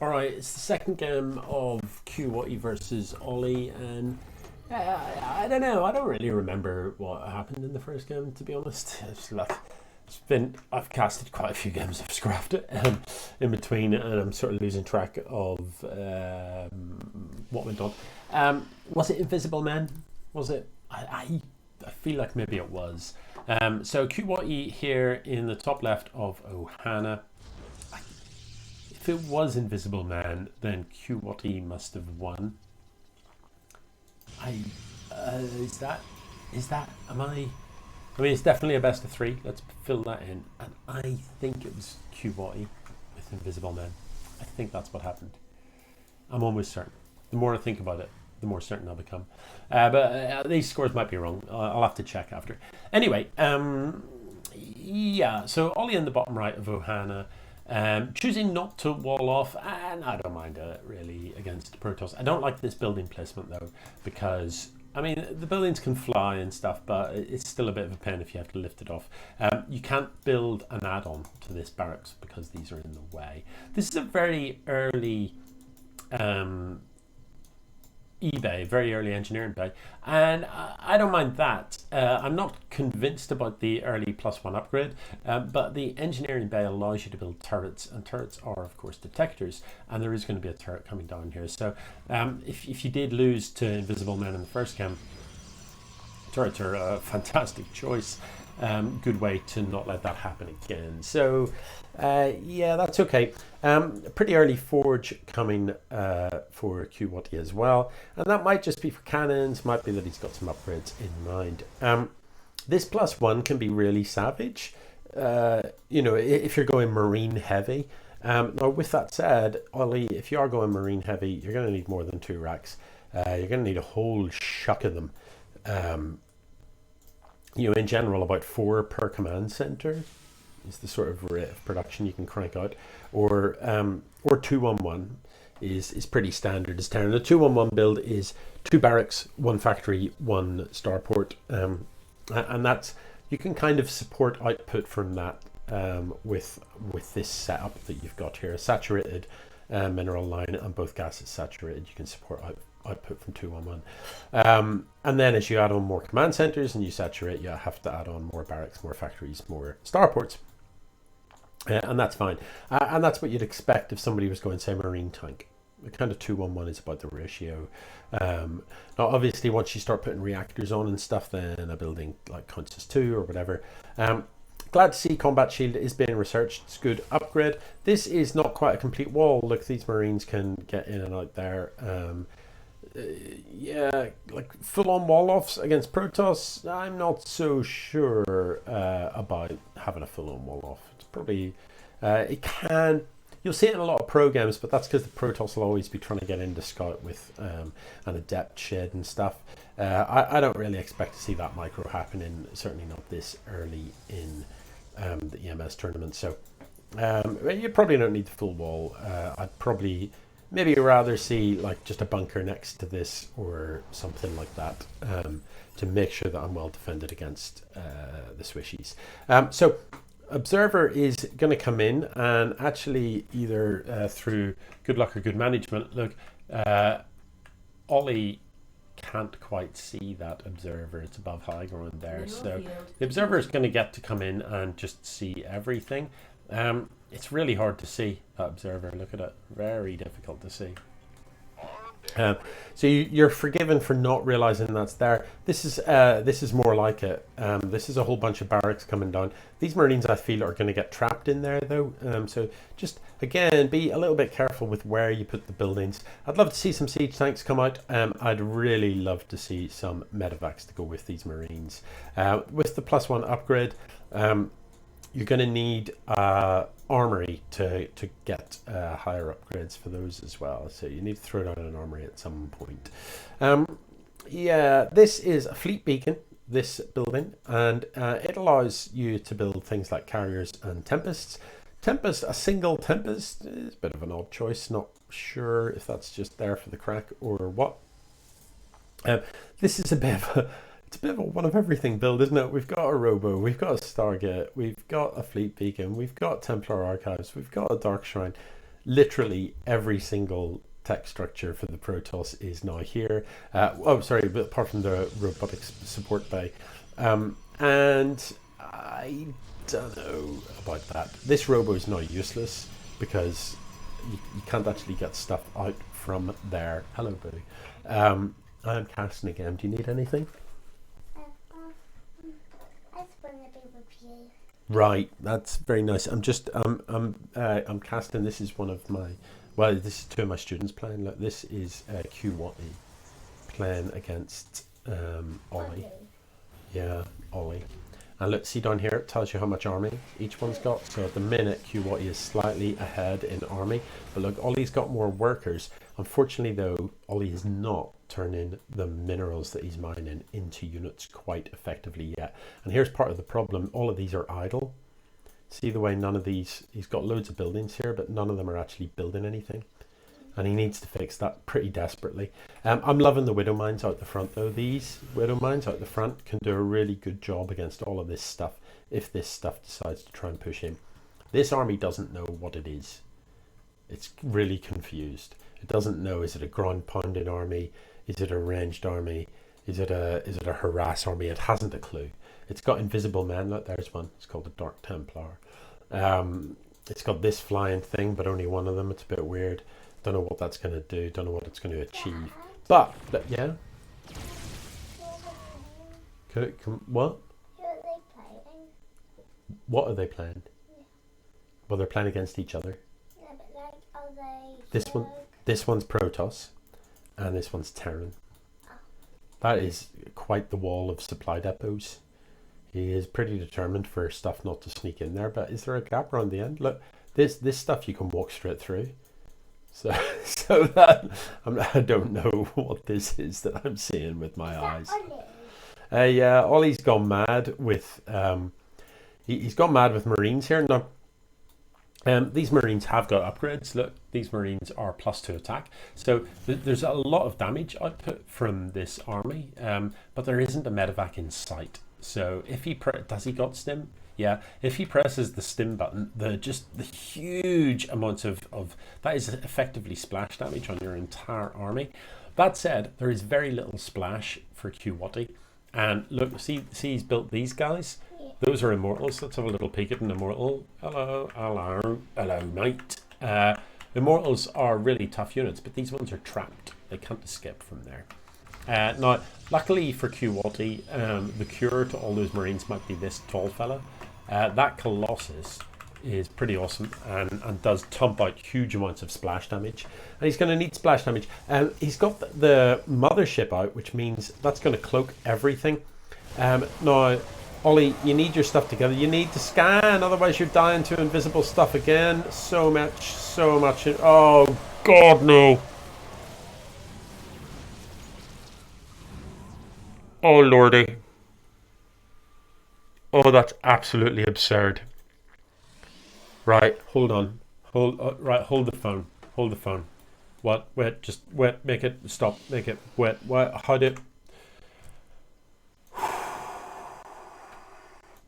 Alright, it's the second game of qwhaty versus Ollie, and I don't know, I don't really remember what happened in the first game, to be honest. I've casted quite a few games of Scrapped in between, and I'm sort of losing track of what went on. Was it Invisible Men? Was it? I feel like maybe it was. So qwhaty here in the top left of Ohana. If it was Invisible Man, then qwhaty must have won. Am I mean, it's definitely a best of three. Let's fill that in. And I think it was qwhaty with Invisible Man. I think that's what happened. I'm almost certain. The more I think about it, the more certain I'll become. But these scores might be wrong. I'll have to check after. Anyway, yeah, so Ollie in the bottom right of Ohana. Choosing not to wall off, and I don't mind it really against Protoss. I don't like this building placement though, because I mean the buildings can fly and stuff, but it's still a bit of a pain if you have to lift it off. You can't build an add-on to this barracks because these are in the way. This is a very early eBay, very early engineering bay, and I don't mind that. I'm not convinced about the early +1 upgrade, but the engineering bay allows you to build turrets, and turrets are of course detectors, and there is going to be a turret coming down here. So if you did lose to Invisible Men in the first game, turrets are a fantastic choice. Good way to not let that happen again. So yeah, that's okay. Pretty early forge coming for qwhaty as well, and that might just be for cannons, might be that he's got some upgrades in mind. This +1 can be really savage, you know, if you're going marine heavy. Now with that said, Ollie, if you are going marine heavy, you're going to need more than 2 racks. You're going to need a whole shuck of them. You know, in general, about 4 per command center is the sort of rate of production you can crank out, or 2-1-1 is pretty standard as turn. The 2-1-1 build is 2 barracks, 1 factory, 1 starport, and that's, you can kind of support output from that with this setup that you've got here. A saturated mineral line and both gases saturated, you can support output from 2-1-1, and then as you add on more command centers and you saturate, you have to add on more barracks, more factories, more starports, and that's fine, and that's what you'd expect if somebody was going, say, marine tank. The kind of 2-1-1 is about the ratio. Now obviously once you start putting reactors on and stuff, then a building like counts as 2 or whatever. Glad to see combat shield is being researched. It's a good upgrade. This is not quite a complete wall. Look, these marines can get in and out there. Yeah, like full-on wall-offs against Protoss, I'm not so sure about having a full-on wall-off. It's probably, it can, you'll see it in a lot of pro games, but that's because the Protoss will always be trying to get into scout with an adept shed and stuff. I don't really expect to see that micro happening, certainly not this early in the EMS tournament. So you probably don't need the full wall. I'd probably maybe rather see like just a bunker next to this or something like that, to make sure that I'm well defended against the swishies. So Observer is going to come in and actually either through good luck or good management, look, Ollie can't quite see that Observer. It's above high ground there, so the Observer is going to get to come in and just see everything. It's really hard to see that Observer. Look at it, very difficult to see. So you're forgiven for not realizing that's there. This is more like it. This is a whole bunch of barracks coming down. These Marines, I feel, are going to get trapped in there though. So just again, be a little bit careful with where you put the buildings. I'd love to see some siege tanks come out. I'd really love to see some medevacs to go with these Marines. With the +1 upgrade, you're going to need armory to get higher upgrades for those as well. So you need to throw down an armory at some point. Yeah, this is a fleet beacon, this building, and it allows you to build things like carriers and tempests. Tempest, a single Tempest is a bit of an odd choice. Not sure if that's just there for the crack or what. This is a bit of a, it's a bit of a one of everything build, isn't it? We've got a Robo, we've got a Stargate, we've got a Fleet Beacon, we've got Templar Archives, we've got a Dark Shrine. literally every single tech structure for the Protoss is now here. Oh, sorry, but apart from the robotics support bay. And I don't know about that. This robo is now useless because you can't actually get stuff out from there. Hello, buddy. I'm casting again. Do you need anything? I just want to be with you. Right, that's very nice. I'm casting. This is one of my, well, this is two of my students playing. Look, this is qwhaty playing against Olie. Yeah, Olie. And look, see down here, it tells you how much army each one's got. So at the minute, qwhaty is slightly ahead in army. But look, Ollie's got more workers. Unfortunately, though, Olie is not turning the minerals that he's mining into units quite effectively yet. And here's part of the problem. All of these are idle. See the way none of these, he's got loads of buildings here, but none of them are actually building anything. And he needs to fix that pretty desperately. I'm loving the widow mines out the front though. These widow mines out the front can do a really good job against all of this stuff if this stuff decides to try and push in. This army doesn't know what it is. It's really confused. It doesn't know, is it a ground pounding army? Is it a ranged army? Is it a harass army? It hasn't a clue. It's got invisible men. Look, there's one. It's called the Dark Templar. It's got this flying thing, but only one of them. It's a bit weird. Don't know what that's going to do. Don't know what it's going to achieve. But yeah. What? Who are they playing? What are they playing? Yeah. Well, they're playing against each other. Yeah, but like, are they? This one's Protoss, and this one's Terran. Oh. That is quite the wall of supply depots. He is pretty determined for stuff not to sneak in there. But is there a gap around the end? Look, this stuff you can walk straight through. So that I don't know what this is that I'm seeing with my eyes. Yeah, Ollie's gone mad with he's gone mad with Marines here. Now, these Marines have got upgrades. Look, these Marines are +2 attack. So there's a lot of damage output from this army, but there isn't a medevac in sight. So if he does he got stim? Yeah, if he presses the stim button, the huge amounts of that is effectively splash damage on your entire army. That said, there is very little splash for qwhaty. And look, see he's built these guys. Yeah. Those are immortals. Let's have a little peek at an immortal. Hello, mate. Immortals are really tough units, but these ones are trapped. They can't escape from there. Now, luckily for qwhaty, the cure to all those Marines might be this tall fella. That Colossus is pretty awesome and does dump out huge amounts of splash damage. And he's going to need splash damage. He's got the mothership out, which means that's going to cloak everything. Now, Ollie, you need your stuff together. You need to scan, otherwise you're dying to invisible stuff again. So much. Oh, God, no. Oh, Lordy. Oh, that's absolutely absurd. Right, hold on. Hold the phone. Hold the phone. What? Wait, just wait, make it stop. Make it wait. What? How did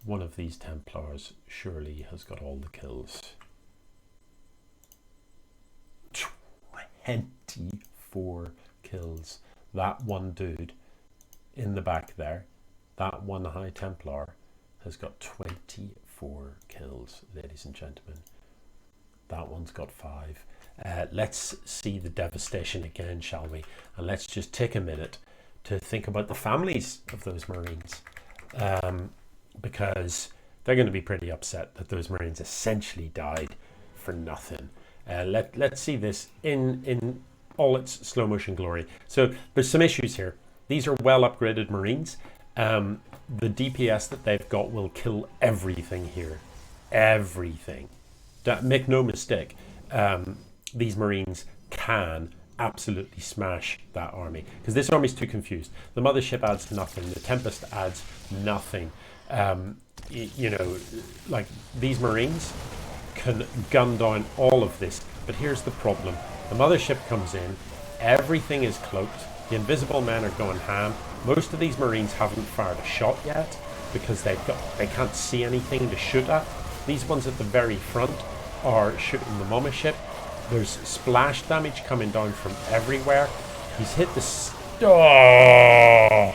one of these Templars surely has got all the kills? 24 kills. That one dude in the back there, that one High Templar has got 24 kills, ladies and gentlemen. That one's got 5. Let's see the devastation again, shall we? And let's just take a minute to think about the families of those Marines, because they're going to be pretty upset that those Marines essentially died for nothing. Let's see this in all its slow motion glory. So there's some issues here. These are well upgraded Marines. The DPS that they've got will kill everything here. Everything. Make no mistake, these Marines can absolutely smash that army, because this army's too confused. The mothership adds nothing. The Tempest adds nothing. You know, like, these Marines can gun down all of this. But here's the problem. The mothership comes in. Everything is cloaked. The invisible men are going ham. Most of these Marines haven't fired a shot yet because they can't see anything to shoot at. These ones at the very front are shooting the mothership. There's splash damage coming down from everywhere. He's hit the... Oh!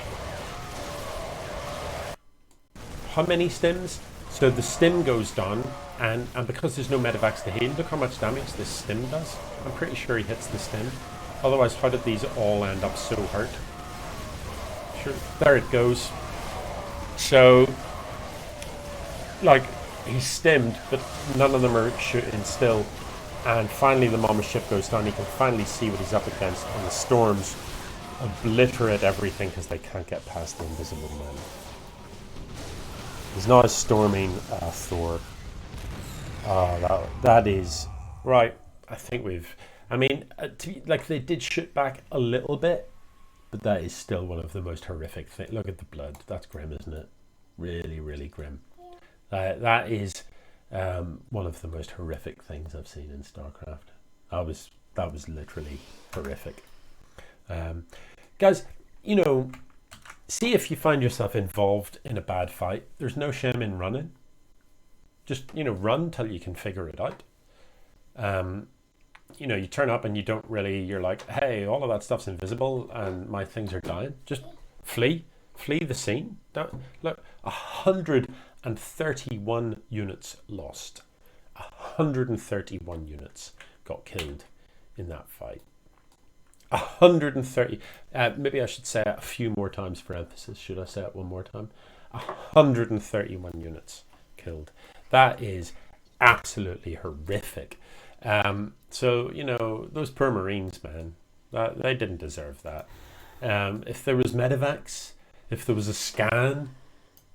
How many stims? So the stim goes down, and because there's no medivacs to heal, look how much damage this stim does. I'm pretty sure he hits the stim. Otherwise, how did these all end up so hurt? Sure, there it goes. So, like, he's stimmed, but none of them are shooting still. And finally the mama ship goes down. He can finally see what he's up against, and the storms obliterate everything because they can't get past the invisible man. He's now storming Thor. Oh, that is... Right, I think we've... I mean, like, they did shoot back a little bit, but that is still one of the most horrific things. Look at the blood. That's grim, isn't it? Really, really grim. That is one of the most horrific things I've seen in StarCraft. That was literally horrific. Guys, you know... See if you find yourself involved in a bad fight. There's no shame in running. Just, you know, run till you can figure it out. You know, you turn up and you don't really, you're like, hey, all of that stuff's invisible and my things are dying. Just flee the scene. Look, 131 units lost. 131 units got killed in that fight. 130, maybe I should say it a few more times for emphasis. Should I say it one more time? 131 units killed. That is absolutely horrific. So, you know, those poor Marines, man, they didn't deserve that. If there was medevacs, if there was a scan,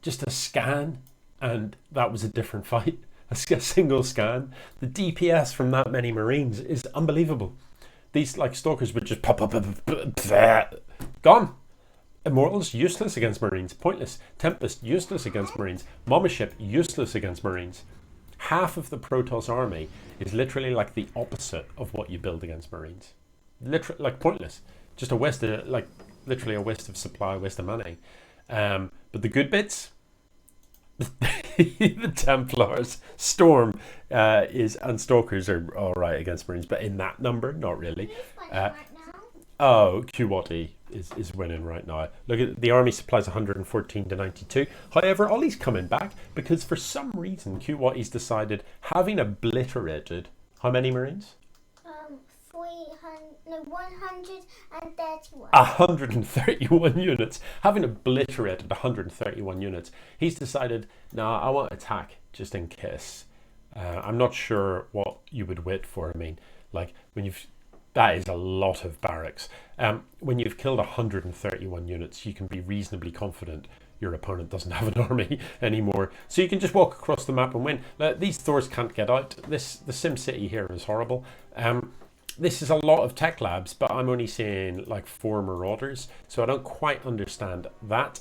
just a scan, and that was a different fight, a single scan, the DPS from that many Marines is unbelievable. These, like, stalkers would just pop up, gone. Immortals, useless against Marines, pointless. Tempest, useless against Marines. Mama Ship, useless against Marines. Half of the Protoss army is literally like the opposite of what you build against Marines. Literally, like, pointless. Just a waste of, like, literally a waste of supply, waste of money. But the good bits, the Templars, Storm and Stalkers are all right against Marines, but in that number, not really. Oh, qwhaty is winning right now. Look at the army supplies 114 to 92. However, Ollie's coming back because for some reason qwhaty's decided, having obliterated how many Marines? 131. 131 units. Having obliterated 131 units, he's decided, nah, I want to attack just in case. I'm not sure what you would wait for. I mean, like, that is a lot of barracks. When you've killed 131 units, you can be reasonably confident your opponent doesn't have an army anymore. So you can just walk across the map and win. These Thors can't get out. The Sim City here is horrible. This is a lot of tech labs, but I'm only seeing like 4 Marauders, so I don't quite understand that.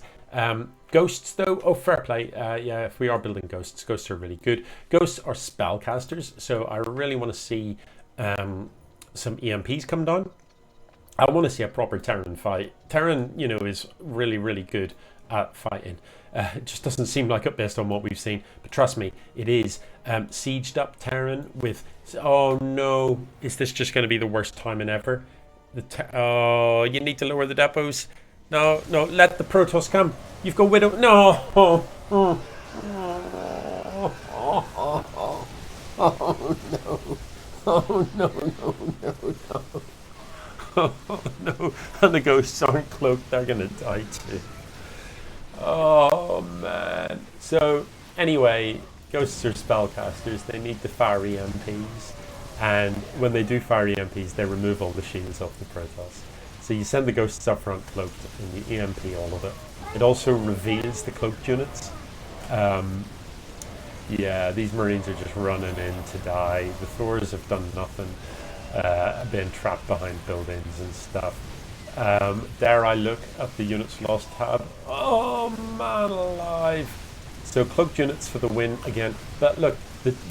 Ghosts though, oh, fair play. Yeah, if we are building ghosts are really good. Ghosts are spellcasters, so I really want to see some EMPs come down. I want to see a proper Terran fight. Terran, you know, is really, really good at fighting. It just doesn't seem like it based on what we've seen, but trust me, it is. Sieged up Terran with, oh no, is this just going to be the worst timing ever? Oh, you need to lower the depots. No, let the Protoss come. You've got Widow. No. Oh no. Oh no. Oh no. And the ghosts aren't cloaked, they're going to die too. Oh man. So anyway, ghosts are spellcasters. They need to fire EMPs, and when they do fire EMPs, they remove all the shields off the Protoss. So you send the ghosts up front cloaked, and you EMP all of it. It also reveals the cloaked units. Yeah, these Marines are just running in to die. The Thors have done nothing, been trapped behind buildings and stuff. There I look at the units lost tab. Oh man alive! So cloaked units for the win again. But look,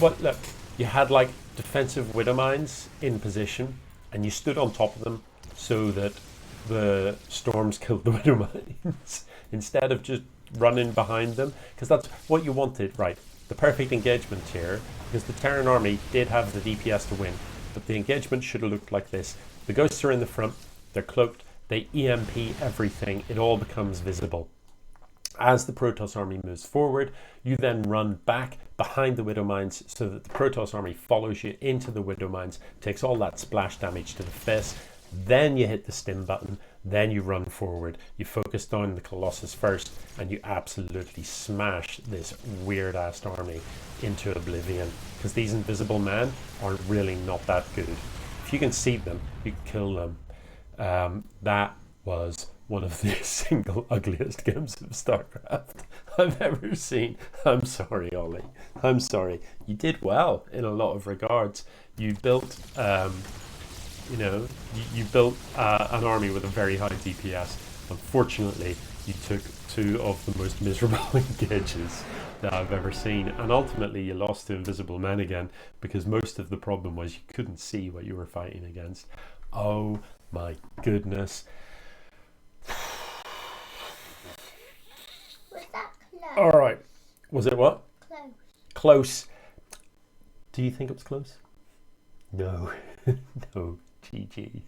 look, you had like defensive widow mines in position, and you stood on top of them so that the storms killed the widow mines instead of just running behind them, because that's what you wanted, right? The perfect engagement here, because the Terran army did have the DPS to win. but the engagement should have looked like this. The ghosts are in the front, they're cloaked, they EMP everything, it all becomes visible. As the Protoss army moves forward, you then run back behind the Widow Mines so that the Protoss army follows you into the Widow Mines, takes all that splash damage to the face, then you hit the stim button, then you run forward. You focus down the Colossus first, and you absolutely smash this weird-ass army into oblivion, because these invisible men are really not that good. If you can see them, you can kill them. That was one of the single ugliest games of StarCraft I've ever seen. I'm sorry, Ollie. I'm sorry. You did well in a lot of regards. You built, you built an army with a very high DPS. Unfortunately, you took two of the most miserable engages that I've ever seen, and ultimately you lost to invisible men again, because most of the problem was you couldn't see what you were fighting against. Oh my goodness. Was that close? All right. Was it what? Close. Close. Do you think it was close? No. No. GG.